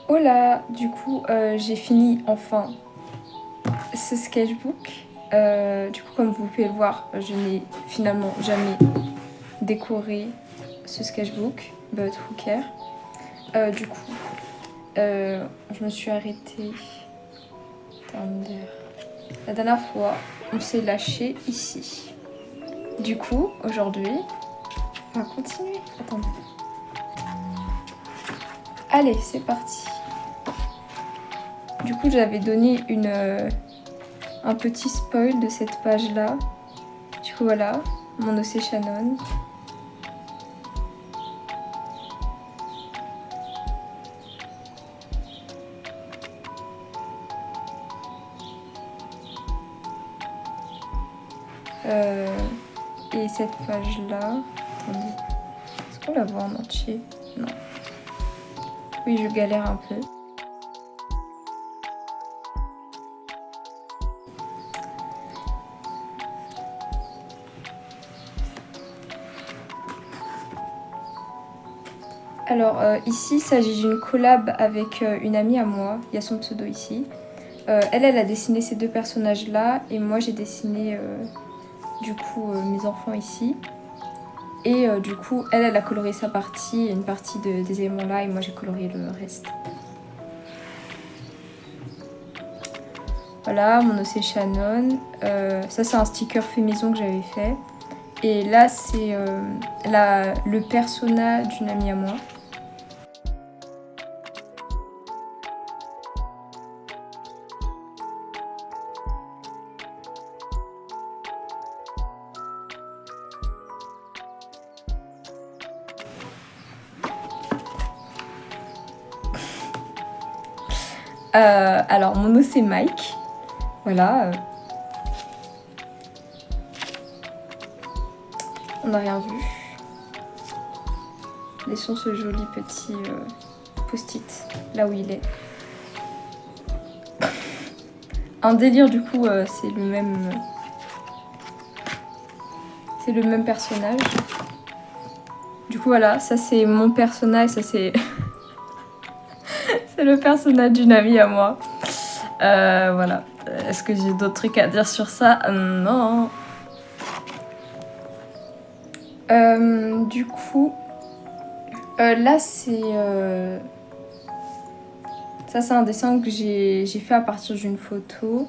Hola, du coup j'ai fini enfin ce sketchbook. Du coup comme vous pouvez le voir, je n'ai finalement jamais décoré ce sketchbook, but who care. Du coup je me suis arrêtée la dernière fois, on s'est lâché ici. Du coup aujourd'hui on va continuer. Attendez. Allez, c'est parti. Du coup j'avais donné un petit spoil de cette page-là. Du coup voilà, mon OC Shannon. Et cette page-là... Attendez. Est-ce qu'on la voit en entier? Non. Oui, je galère un peu. Alors ici, il s'agit d'une collab avec une amie à moi. Il y a son pseudo ici. Elle a dessiné ces deux personnages-là. Et moi, j'ai dessiné du coup mes enfants ici. Et du coup, elle a coloré sa partie, une partie des éléments là. Et moi, j'ai coloré le reste. Voilà, mon OC Shannon. Ça, c'est un sticker fait maison que j'avais fait. Et là, c'est le persona d'une amie à moi. Alors, mon nom, c'est Mike. Voilà. On n'a rien vu. Laissons ce joli petit post-it là où il est. Un délire, du coup, c'est le même... C'est le même personnage. Du coup, voilà, ça c'est mon personnage, ça c'est... c'est le personnage d'une amie à moi. Voilà. Est-ce que j'ai d'autres trucs à dire sur ça? Non. Du coup, là c'est... Ça c'est un dessin que j'ai fait à partir d'une photo.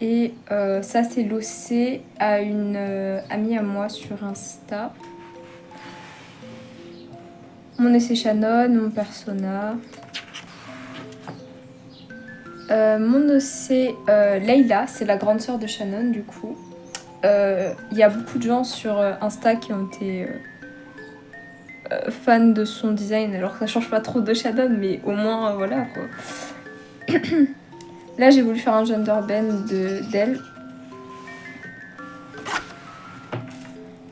Et ça c'est l'OC à une amie à moi sur Insta. Mon essai Shannon, mon persona. Mon OC Leila, c'est la grande sœur de Shannon du coup. Il y a beaucoup de gens sur Insta qui ont été fans de son design, alors que ça change pas trop de Shannon, mais au moins voilà quoi. Là j'ai voulu faire un gender bend d'elle.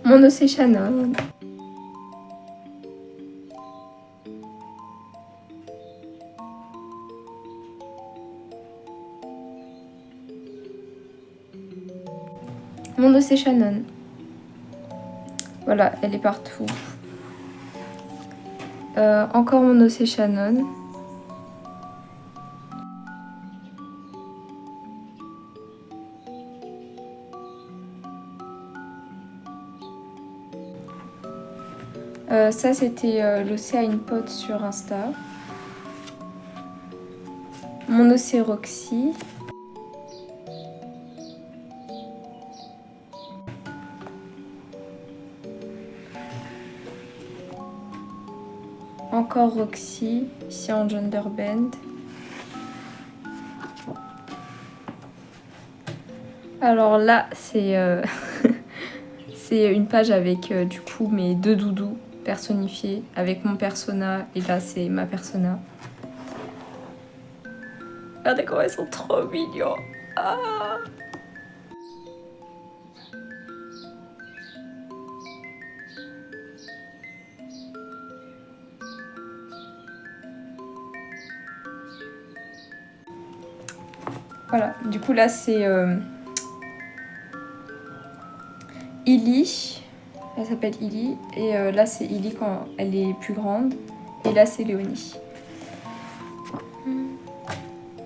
Mon OC Shannon. Mon OC Shannon. Voilà, elle est partout. Encore mon OC Shannon. Ça c'était l'OC à une pote sur Insta. Mon OC Roxy. Encore Roxy, ici en gender bend. Alors là, c'est c'est une page avec du coup mes deux doudous personnifiés avec mon persona. Et là, c'est ma persona. Regardez comment ils sont trop mignons. Ah. Voilà, du coup là c'est Illy. Elle s'appelle Illy. Et là c'est Illy quand elle est plus grande. Et là c'est Léonie.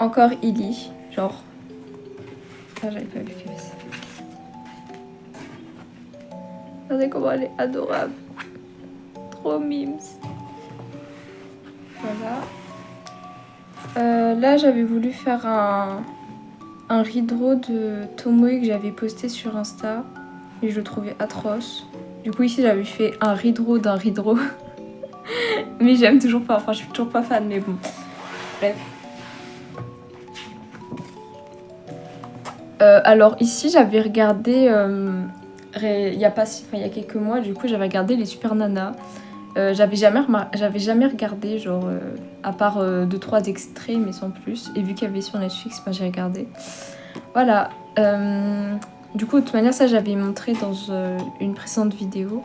encore Illy, genre. Ah, j'avais pas vu qu'il y avait ça. Regardez comment elle est adorable. Trop mimes. Voilà. Là, j'avais voulu faire un redraw de Tomoe que j'avais posté sur Insta. Et je le trouvais atroce. Du coup, ici, j'avais fait un redraw d'un redraw. Mais j'aime toujours pas. Enfin, je suis toujours pas fan, mais bon. Bref. Alors ici j'avais regardé il y a quelques mois, du coup j'avais regardé les Super Nana. J'avais jamais regardé, genre à part 2-3 extraits mais sans plus. Et vu qu'il y avait sur Netflix, ben, j'ai regardé. Voilà. Du coup de toute manière ça j'avais montré dans une précédente vidéo.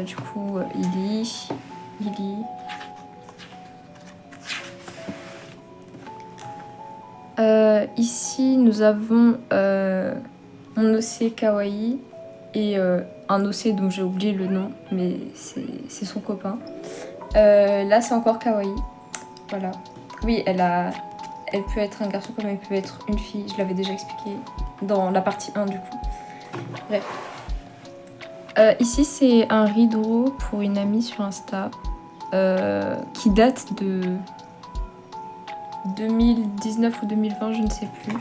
Du coup Illy. Ici, nous avons mon OC Kawaii et un OC dont j'ai oublié le nom, mais c'est son copain. Là, c'est encore Kawaii. Voilà. Oui, elle peut être un garçon comme elle peut être une fille. Je l'avais déjà expliqué dans la partie 1 du coup. Bref. Ici, c'est un redraw pour une amie sur Insta qui date de 2019 ou 2020, je ne sais plus.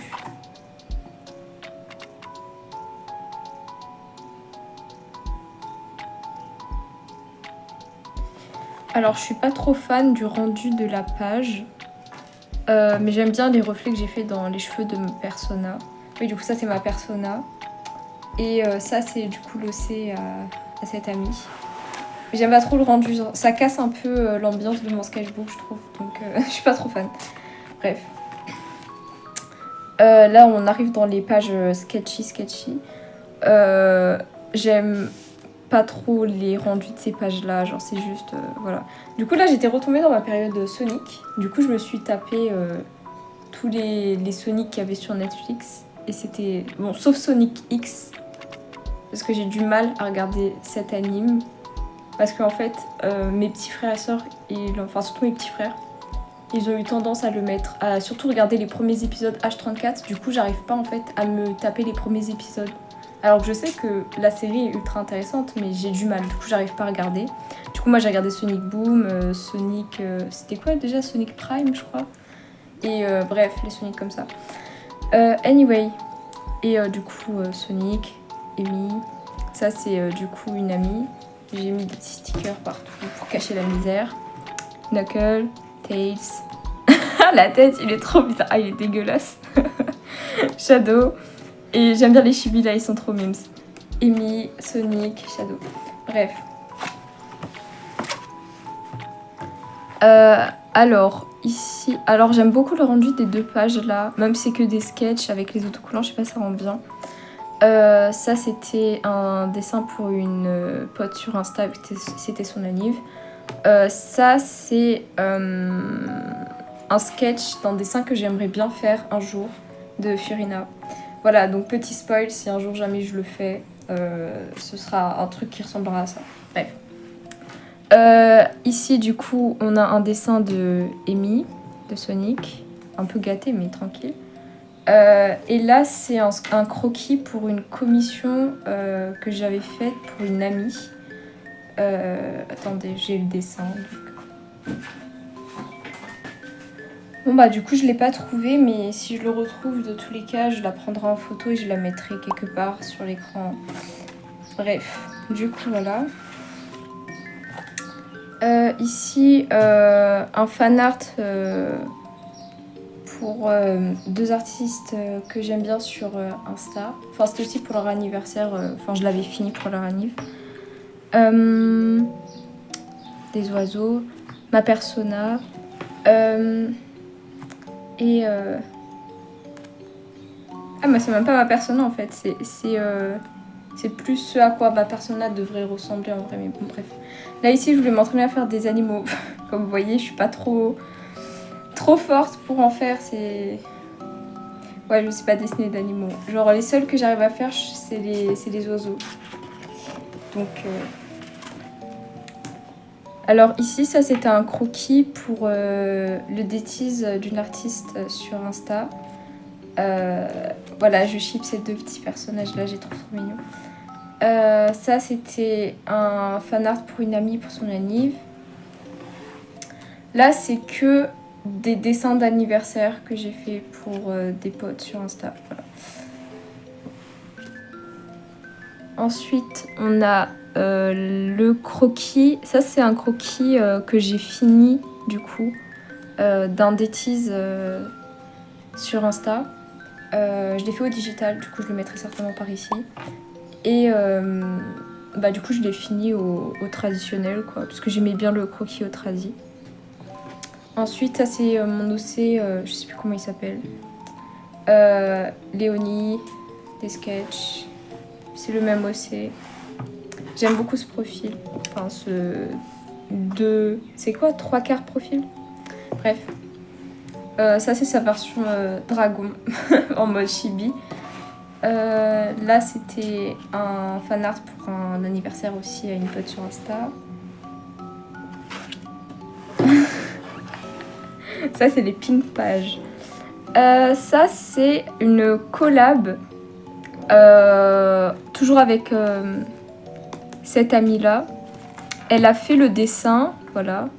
Alors, je suis pas trop fan du rendu de la page, mais j'aime bien les reflets que j'ai fait dans les cheveux de ma persona. Oui, du coup, ça, c'est ma persona. Et ça, c'est du coup l'OC à cette amie. Mais j'aime pas trop le rendu, ça casse un peu l'ambiance de mon sketchbook, je trouve. Donc, je suis pas trop fan. Bref. Là, on arrive dans les pages sketchy. J'aime pas trop les rendus de ces pages-là, genre c'est juste... voilà. Du coup, là, j'étais retombée dans ma période Sonic. Du coup, je me suis tapé tous les Sonic qu'il y avait sur Netflix. Et c'était... Bon, sauf Sonic X. Parce que j'ai du mal à regarder cet anime. Parce qu'en fait, mes petits frères et sœurs, enfin surtout mes petits frères, ils ont eu tendance à le mettre, à surtout regarder les premiers épisodes H34. Du coup, j'arrive pas en fait à me taper les premiers épisodes. Alors que je sais que la série est ultra intéressante, mais j'ai du mal. Du coup, j'arrive pas à regarder. Du coup, moi, j'ai regardé Sonic Boom, Sonic... c'était quoi déjà? Sonic Prime, je crois. Et bref, les Sonic comme ça. Anyway. Et du coup, Sonic, Amy. Ça, c'est du coup une amie. J'ai mis des petits stickers partout pour cacher la misère. Knuckles, Tails. La tête, il est trop bizarre. Ah, il est dégueulasse. Shadow. Et j'aime bien les chibis là, ils sont trop mimes. Amy, Sonic, Shadow. Bref. Alors, ici... Alors, j'aime beaucoup le rendu des deux pages là. Même si c'est que des sketchs avec les autocollants, je sais pas, ça rend bien. Ça, c'était un dessin pour une pote sur Insta. C'était son anniv. Ça, c'est un sketch d'un dessin que j'aimerais bien faire un jour de Furina. Voilà, donc petit spoil, si un jour jamais je le fais, ce sera un truc qui ressemblera à ça. Bref. Ici, du coup, on a un dessin de Amy, de Sonic, un peu gâté mais tranquille. Et là, c'est un croquis pour une commission que j'avais faite pour une amie. Attendez, j'ai le dessin. Donc. Bon bah du coup je l'ai pas trouvé, mais si je le retrouve de tous les cas, je la prendrai en photo et je la mettrai quelque part sur l'écran. Bref, du coup voilà. Ici un fan art pour deux artistes que j'aime bien sur Insta. Enfin c'était aussi pour leur anniversaire, enfin je l'avais fini pour leur anniv. Des oiseaux, ma persona. Et ah mais c'est même pas ma persona en fait, c'est plus ce à quoi ma persona devrait ressembler en vrai, mais bon bref. Là ici je voulais m'entraîner à faire des animaux, comme vous voyez je suis pas trop forte pour en faire, ouais je sais pas dessiner d'animaux. Genre les seuls que j'arrive à faire c'est les oiseaux. Donc Alors ici, ça c'était un croquis pour le détise d'une artiste sur Insta. Voilà, je ship ces deux petits personnages là, j'ai trop mignon. Ça c'était un fanart pour une amie pour son anniv. Là c'est que des dessins d'anniversaire que j'ai fait pour des potes sur Insta. Voilà. Ensuite on a le croquis. Ça c'est un croquis que j'ai fini du coup d'un détise sur Insta. Je l'ai fait au digital, du coup je le mettrai certainement par ici. Et du coup je l'ai fini au traditionnel quoi, parce que j'aimais bien le croquis au tradi. Ensuite ça c'est mon OC, je sais plus comment il s'appelle. Léonie, des sketchs. C'est le même OC. J'aime beaucoup ce profil. Enfin c'est quoi 3/4 profil. Bref. Ça c'est sa version dragon en mode chibi. Là c'était un fanart pour un anniversaire aussi à une pote sur Insta. Ça c'est les pink pages. Ça c'est une collab toujours avec cette amie là. Elle a fait le dessin, voilà.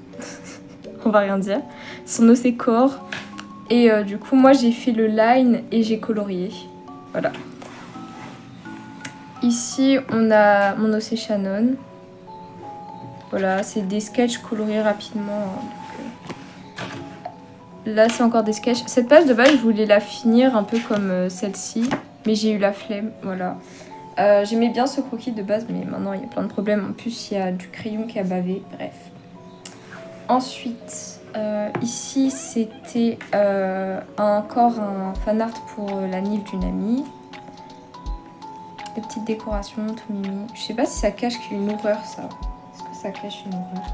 On va rien dire. Son OC corps. Et du coup moi j'ai fait le line et j'ai colorié. Voilà. Ici, on a mon OC Shannon. Voilà, c'est des sketchs coloriés rapidement. Là, c'est encore des sketchs. Cette page de base, je voulais la finir un peu comme celle-ci, mais j'ai eu la flemme, voilà. J'aimais bien ce croquis de base, mais maintenant, il y a plein de problèmes. En plus, il y a du crayon qui a bavé, bref. Ensuite, ici, c'était encore un fanart pour la nif d'une amie. Des petites décorations, tout mimi. Je sais pas si ça cache une horreur, ça. Est-ce que ça cache une horreur?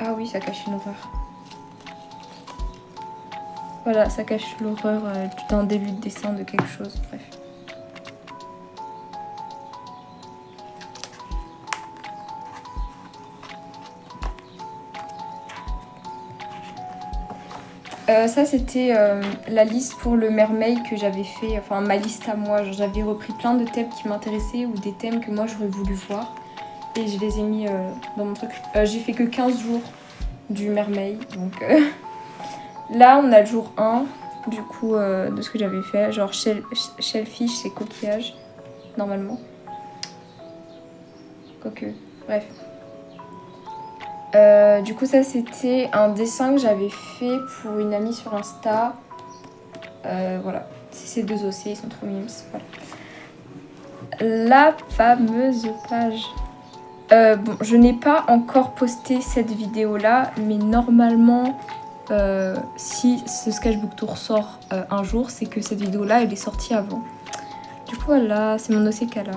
Ah oui, ça cache une horreur. Voilà, ça cache l'horreur d'un début de dessin de quelque chose, bref. Ça c'était la liste pour le mermaid que j'avais fait, enfin ma liste à moi. J'avais repris plein de thèmes qui m'intéressaient ou des thèmes que moi j'aurais voulu voir. Et je les ai mis dans mon truc. J'ai fait que 15 jours du mermaid. Donc là on a le jour 1 du coup de ce que j'avais fait. Genre shellfish c'est coquillage normalement. Quoique, bref. Du coup ça c'était un dessin que j'avais fait pour une amie sur Insta. Voilà, c'est ces deux OC, ils sont trop mimes. Voilà. La fameuse page. Bon, je n'ai pas encore posté cette vidéo là, mais normalement si ce sketchbook tour sort un jour, c'est que cette vidéo là elle est sortie avant. Du coup voilà, c'est mon OC Kala.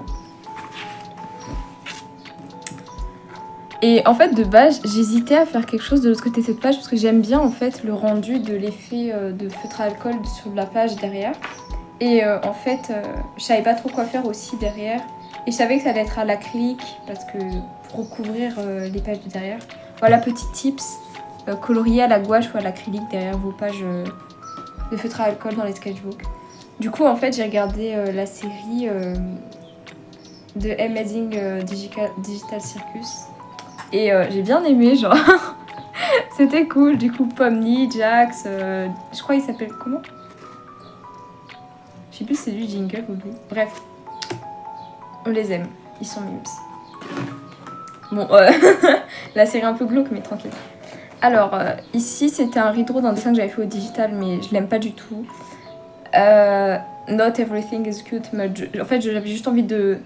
Et en fait, de base, j'hésitais à faire quelque chose de l'autre côté de cette page parce que j'aime bien en fait le rendu de l'effet de feutre à alcool sur la page derrière. Et en fait, je savais pas trop quoi faire aussi derrière. Et je savais que ça allait être à l'acrylique parce que pour recouvrir les pages de derrière. Voilà, petit tips, colorier à la gouache ou à l'acrylique derrière vos pages de feutre à alcool dans les sketchbooks. Du coup, en fait, j'ai regardé la série de Amazing Digital Circus. Et j'ai bien aimé, genre. C'était cool. Du coup, Pomni, Jax, je crois qu'il s'appelle comment? Je sais plus si c'est lui, Jingle ou lui. Bref, on les aime. Ils sont mimes. Bon, la série un peu glauque, mais tranquille. Alors, ici, c'était un redraw d'un dessin que j'avais fait au digital, mais je l'aime pas du tout. Not everything is cute. En fait, j'avais juste envie de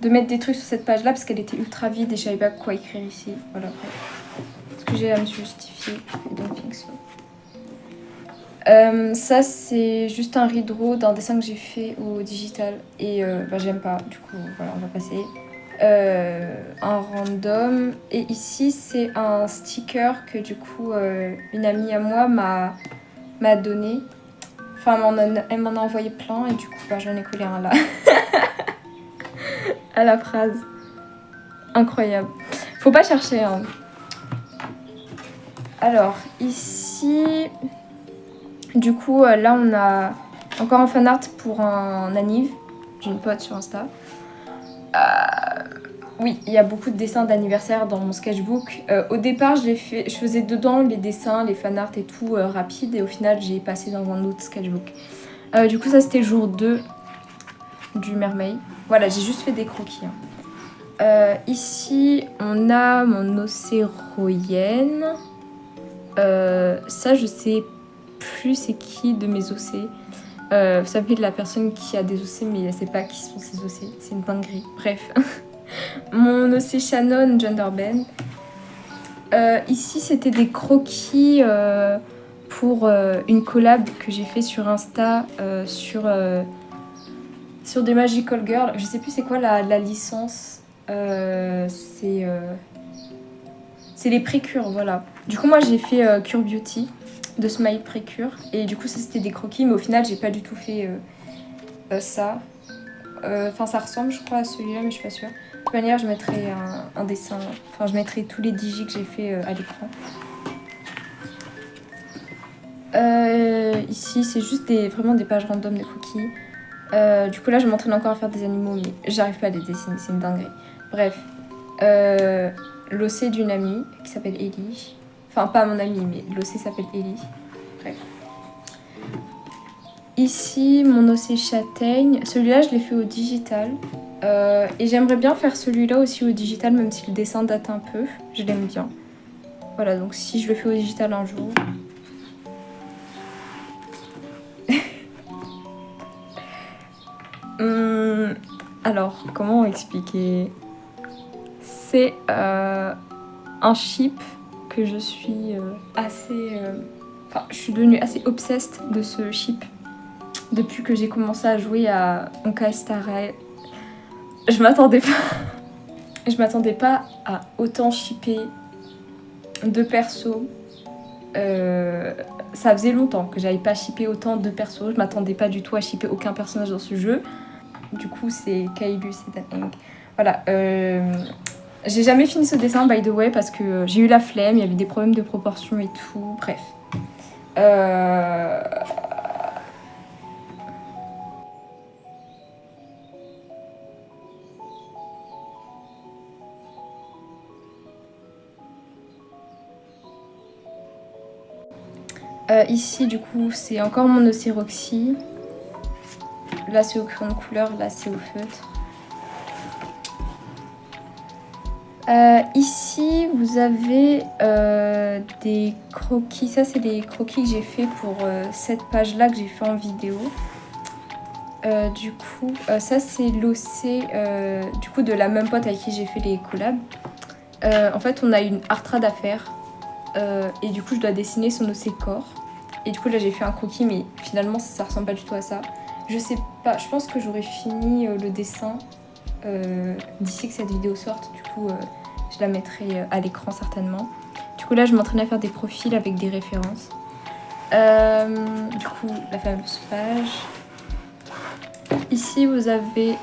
mettre des trucs sur cette page là parce qu'elle était ultra vide et je savais pas quoi écrire ici. Voilà, ce que j'ai à me justifier. Donc, ça c'est juste un redraw d'un dessin que j'ai fait au digital et j'aime pas, du coup voilà, on va passer. Un random, et ici c'est un sticker que du coup une amie à moi m'a donné. Enfin elle m'en a envoyé plein et du coup j'en ai collé un là. à la phrase. Incroyable. Faut pas chercher, hein. Alors, ici... Du coup, là, on a encore un fan art pour un anniv d'une pote sur Insta. Oui, il y a beaucoup de dessins d'anniversaire dans mon sketchbook. Au départ, je faisais dedans les dessins, les fan art et tout rapide, et au final, j'ai passé dans un autre sketchbook. Du coup, ça, c'était jour 2 du mermaid. Voilà, j'ai juste fait des croquis. Hein. Ici, on a mon océroyenne. Ça, je sais plus c'est qui de mes océs. Vous savez, de la personne qui a des océs, mais elle sait pas qui sont ses océs. C'est une dinguerie. Bref. Mon océ Shannon Genderbend. Ici, c'était des croquis pour une collab que j'ai fait sur Insta sur des Magical Girls. Je sais plus c'est quoi la licence. C'est les Précure, voilà. Du coup, moi, j'ai fait Cure Beauty de Smile Précure. Et du coup, ça, c'était des croquis, mais au final, j'ai pas du tout fait ça. Enfin, ça ressemble, je crois, à celui-là, mais je suis pas sûre. De toute manière, je mettrai un dessin. Enfin, je mettrai tous les digis que j'ai fait à l'écran. Ici, c'est juste vraiment des pages random de croquis. Du coup, là, je m'entraîne encore à faire des animaux, mais j'arrive pas à les dessiner, c'est une dinguerie. Bref. L'océ d'une amie qui s'appelle Ellie. Enfin, pas mon amie, mais l'océ s'appelle Ellie. Bref. Ici, mon océ châtaigne. Celui-là, je l'ai fait au digital. Et j'aimerais bien faire celui-là aussi au digital, même si le dessin date un peu. Je l'aime bien. Voilà, donc si je le fais au digital un jour... Alors, comment expliquer? C'est un chip que je suis assez... Enfin, je suis devenue assez obsessed de ce chip depuis que j'ai commencé à jouer à Honkai Star Rail. Je m'attendais pas à autant shipper deux persos. Ça faisait longtemps que j'avais pas shippé autant de persos. Je m'attendais pas du tout à shipper aucun personnage dans ce jeu. Du coup, c'est Kailus et Dating. Voilà. J'ai jamais fini ce dessin, by the way, parce que j'ai eu la flemme, il y avait des problèmes de proportion et tout. Bref. Ici, du coup, c'est encore mon Océroxy. Là, c'est au crayon de couleur, là, c'est au feutre. Ici, vous avez des croquis. Ça, c'est les croquis que j'ai fait pour cette page-là que j'ai fait en vidéo. Du coup, ça, c'est l'OC du coup, de la même pote avec qui j'ai fait les collabs. En fait, on a une artrade à faire. Et du coup, je dois dessiner son OC corps. Et du coup, là, j'ai fait un croquis, mais finalement, ça ressemble pas du tout à ça. Je sais pas, je pense que j'aurais fini le dessin d'ici que cette vidéo sorte. Du coup, je la mettrai à l'écran certainement. Du coup, là, je m'entraîne à faire des profils avec des références. Du coup, la fameuse page. Ici, vous avez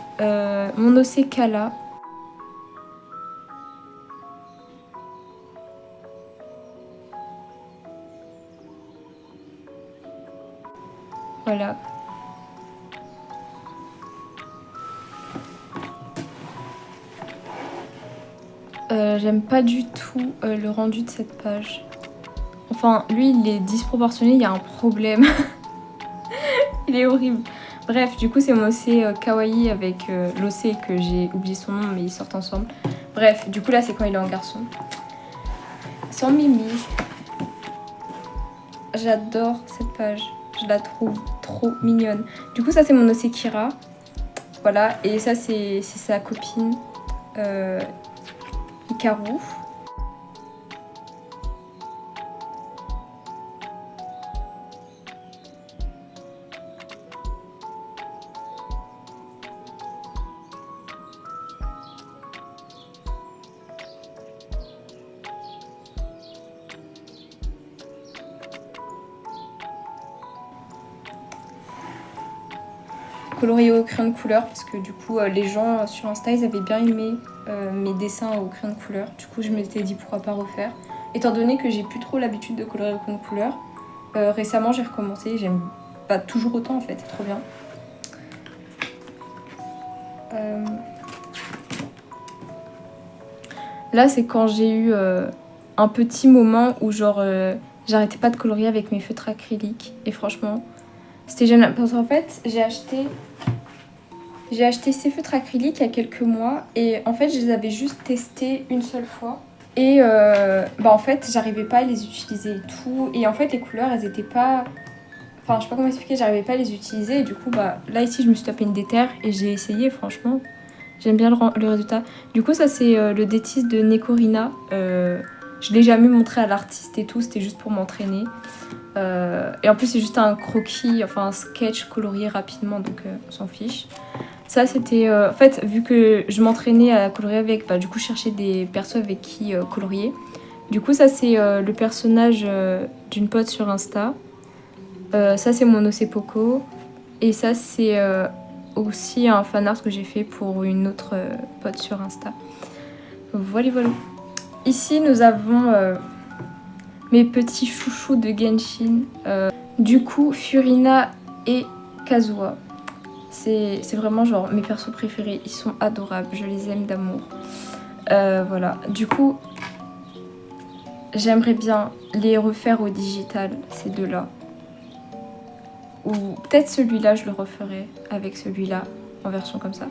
mon OC Kala. Voilà. J'aime pas du tout le rendu de cette page. Enfin, lui, il est disproportionné, il y a un problème. Il est horrible. Bref, du coup, c'est mon OC Kawaii avec l'OC que j'ai oublié son nom, mais ils sortent ensemble. Bref, du coup, là, c'est quand il est en garçon. Sans Mimi. J'adore cette page. Je la trouve trop mignonne. Du coup, ça, c'est mon OC Kira. Voilà, et ça, c'est sa copine, Hikaru. colorié au crayon de couleur parce que du coup les gens sur Insta ils avaient bien aimé mes dessins au crayon de couleur. Du coup je m'étais dit pourquoi pas refaire. Étant donné que j'ai plus trop l'habitude de colorer au crayon de couleur, récemment j'ai recommencé, j'aime pas toujours autant en fait, c'est trop bien. Là c'est quand j'ai eu un petit moment où genre j'arrêtais pas de colorier avec mes feutres acryliques et franchement c'était génial parce qu'en fait j'ai acheté ces feutres acryliques il y a quelques mois et en fait je les avais juste testés une seule fois et en fait j'arrivais pas à les utiliser et tout et en fait les couleurs elles étaient pas, enfin je sais pas comment expliquer, j'arrivais pas à les utiliser et du coup là ici je me suis tapé une déterre et j'ai essayé franchement j'aime bien le résultat. Du coup ça c'est le détis de Nekorina, je l'ai jamais montré à l'artiste et tout, c'était juste pour m'entraîner. Et en plus c'est juste un croquis, enfin un sketch colorié rapidement donc on s'en fiche. Ça c'était en fait vu que je m'entraînais à colorier avec, du coup je cherchais des persos avec qui colorier. Du coup ça c'est le personnage d'une pote sur Insta. Ça c'est mon Poco. Et ça c'est aussi un fanart que j'ai fait pour une autre pote sur Insta. Voilà. Ici nous avons mes petits chouchous de Genshin. Du coup, Furina et Kazuha. C'est vraiment genre mes persos préférés. Ils sont adorables. Je les aime d'amour. Voilà. Du coup, j'aimerais bien les refaire au digital, ces deux-là. Ou peut-être celui-là, je le referai avec celui-là, en version comme ça.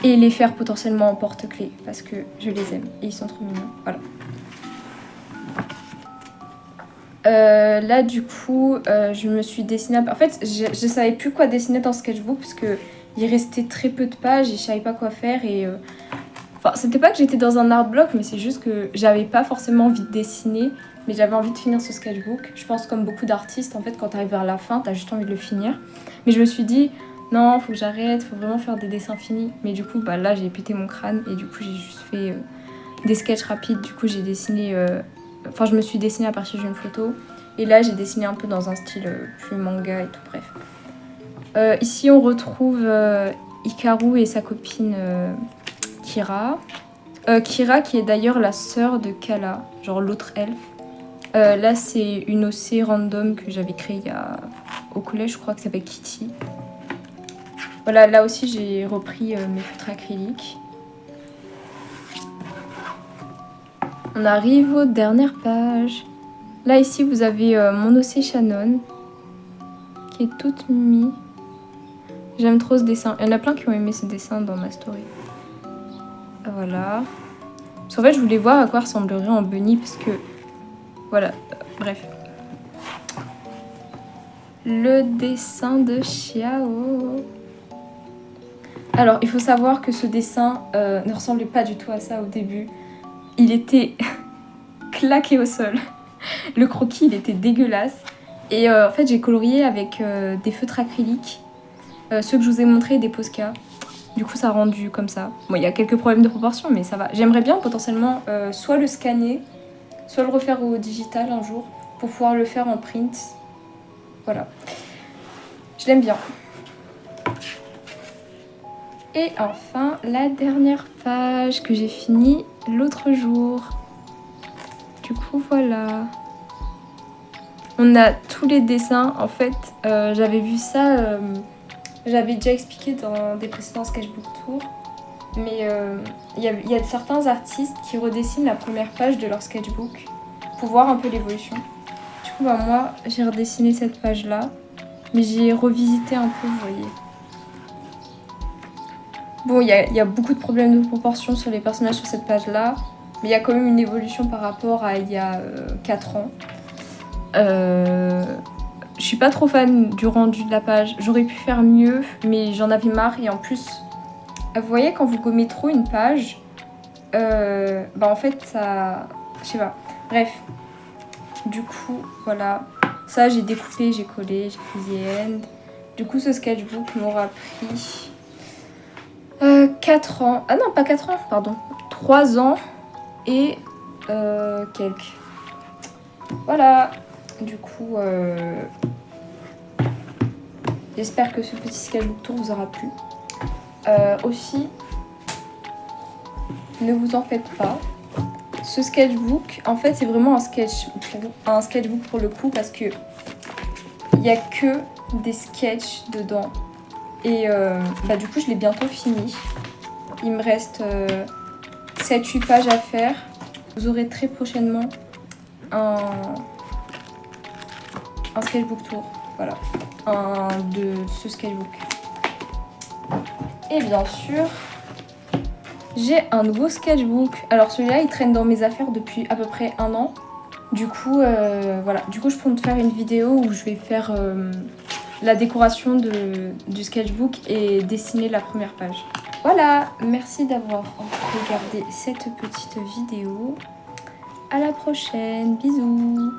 Et les faire potentiellement en porte-clés, parce que je les aime. Et ils sont trop mignons. Voilà. Là du coup je me suis dessinée en fait je savais plus quoi dessiner dans Sketchbook parce que il restait très peu de pages et je savais pas quoi faire et enfin c'était pas que j'étais dans un art block mais c'est juste que j'avais pas forcément envie de dessiner mais j'avais envie de finir ce sketchbook. Je pense comme beaucoup d'artistes en fait quand t'arrives vers la fin t'as juste envie de le finir mais je me suis dit non faut que j'arrête, faut vraiment faire des dessins finis mais du coup là j'ai pété mon crâne et du coup j'ai juste fait des sketchs rapides. Du coup j'ai dessiné enfin je me suis dessinée à partir d'une photo et là j'ai dessiné un peu dans un style plus manga et tout, bref. Ici on retrouve Hikaru et sa copine Kira. Kira qui est d'ailleurs la sœur de Kala, genre l'autre elfe. Là c'est une OC random que j'avais créée au collège, je crois que ça s'appelle Kitty. Voilà, là aussi j'ai repris mes feutres acryliques. On arrive aux dernières pages. Là, ici, vous avez mon OC Shannon, qui est toute mimi. J'aime trop ce dessin. Il y en a plein qui ont aimé ce dessin dans ma story. Voilà. Parce qu'en fait, je voulais voir à quoi ressemblerait en bunny, parce que... Voilà, bref. Le dessin de Xiao. Alors, il faut savoir que ce dessin ne ressemblait pas du tout à ça au début. Il était claqué au sol. Le croquis, il était dégueulasse. Et en fait, j'ai colorié avec des feutres acryliques. Ceux que je vous ai montrés, des Posca. Du coup, ça a rendu comme ça. Bon, il y a quelques problèmes de proportion, mais ça va. J'aimerais bien potentiellement soit le scanner, soit le refaire au digital un jour, pour pouvoir le faire en print. Voilà. Je l'aime bien. Et enfin, la dernière page que j'ai finie l'autre jour. Du coup, voilà. On a tous les dessins. En fait, j'avais vu ça... j'avais déjà expliqué dans des précédents sketchbook tours. Mais il y a certains artistes qui redessinent la première page de leur sketchbook pour voir un peu l'évolution. Du coup, moi, j'ai redessiné cette page-là. Mais j'ai revisité un peu, vous voyez. Bon, il y a beaucoup de problèmes de proportion sur les personnages sur cette page-là. Mais il y a quand même une évolution par rapport à il y a 4 ans. Je suis pas trop fan du rendu de la page. J'aurais pu faire mieux, mais j'en avais marre. Et en plus, vous voyez, quand vous gommez trop une page, en fait, ça... Je sais pas. Bref. Du coup, voilà. Ça, j'ai découpé, j'ai collé, j'ai pris The End. Du coup, ce sketchbook m'aura pris 4 ans. Ah non, pas 4 ans, pardon. 3 ans et quelques. Voilà. Du coup, J'espère que ce petit sketchbook tour vous aura plu. Aussi, ne vous en faites pas. Ce sketchbook, en fait, c'est vraiment un sketchbook pour le coup parce que il n'y a que des sketchs dedans. Et du coup, je l'ai bientôt fini. Il me reste 7-8 pages à faire. Vous aurez très prochainement un sketchbook tour. Voilà, de ce sketchbook. Et bien sûr, j'ai un nouveau sketchbook. Alors celui-là, il traîne dans mes affaires depuis à peu près 1 an. Du coup, voilà. Du coup, je compte faire une vidéo où je vais faire la décoration du sketchbook et dessiner la première page. Voilà, merci d'avoir regardé cette petite vidéo. À la prochaine, bisous.